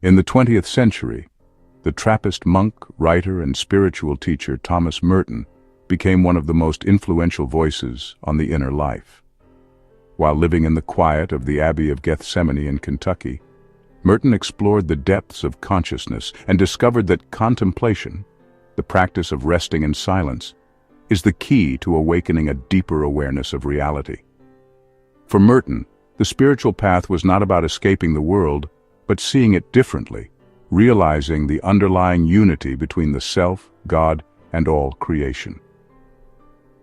In the 20th century, the Trappist monk, writer, and spiritual teacher Thomas Merton became one of the most influential voices on the inner life. While living in the quiet of the Abbey of Gethsemane in Kentucky, Merton explored the depths of consciousness and discovered that contemplation, the practice of resting in silence, is the key to awakening a deeper awareness of reality. For Merton, the spiritual path was not about escaping the world, but seeing it differently, realizing the underlying unity between the self, God, and all creation.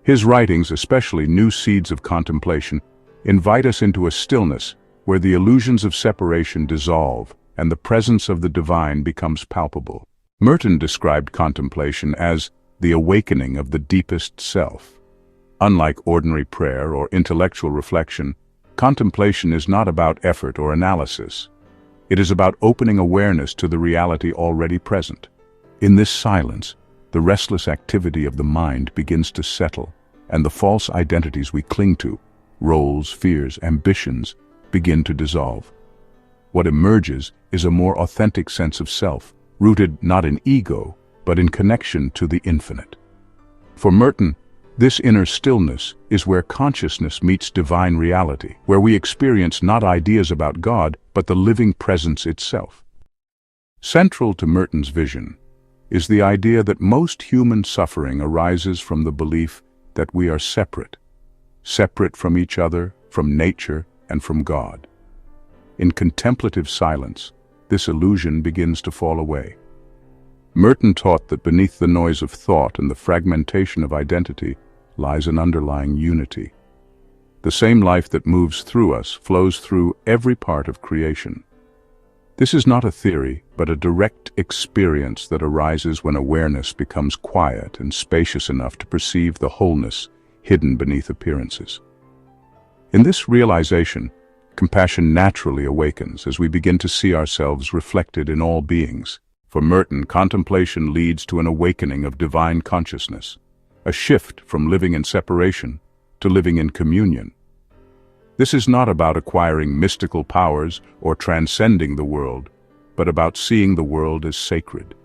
His writings, especially Seeds of Contemplation, invite us into a stillness where the illusions of separation dissolve and the presence of the divine becomes palpable. Merton described contemplation as the awakening of the deepest self. Unlike ordinary prayer or intellectual reflection, contemplation is not about effort or analysis. It is about opening awareness to the reality already present. In this silence, the restless activity of the mind begins to settle, and the false identities we cling to, roles, fears, ambitions, begin to dissolve. What emerges is a more authentic sense of self, rooted not in ego, but in connection to the infinite. For Merton, this inner stillness is where consciousness meets divine reality, where we experience not ideas about God, but the living presence itself. Central to Merton's vision is the idea that most human suffering arises from the belief that we are separate from each other, from nature, and from God. In contemplative silence, this illusion begins to fall away. Merton taught that beneath the noise of thought and the fragmentation of identity lies an underlying unity. The same life that moves through us flows through every part of creation. This is not a theory, but a direct experience that arises when awareness becomes quiet and spacious enough to perceive the wholeness hidden beneath appearances. In this realization, compassion naturally awakens as we begin to see ourselves reflected in all beings. For Merton, contemplation leads to an awakening of divine consciousness, a shift from living in separation to living in communion. This is not about acquiring mystical powers or transcending the world, but about seeing the world as sacred.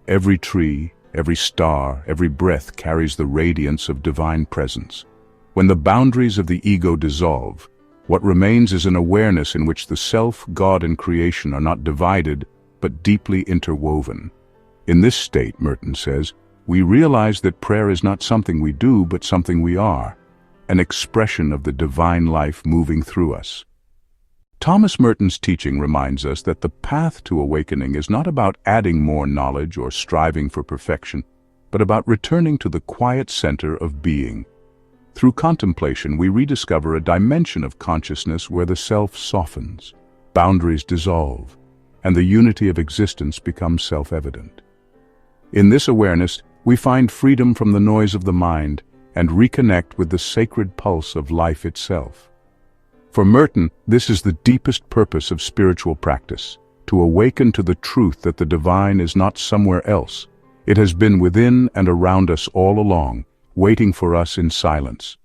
Every tree, every star, every breath carries the radiance of divine presence. When the boundaries of the ego dissolve, what remains is an awareness in which the self, God, and creation are not divided, but deeply interwoven. In this state, Merton says, we realize that prayer is not something we do, but something we are, an expression of the divine life moving through us. Thomas Merton's teaching reminds us that the path to awakening is not about adding more knowledge or striving for perfection, but about returning to the quiet center of being. Through contemplation, we rediscover a dimension of consciousness where the self softens, boundaries dissolve, and the unity of existence becomes self-evident. In this awareness, we find freedom from the noise of the mind and reconnect with the sacred pulse of life itself. For Merton, this is the deepest purpose of spiritual practice, to awaken to the truth that the divine is not somewhere else. It has been within and around us all along, waiting for us in silence.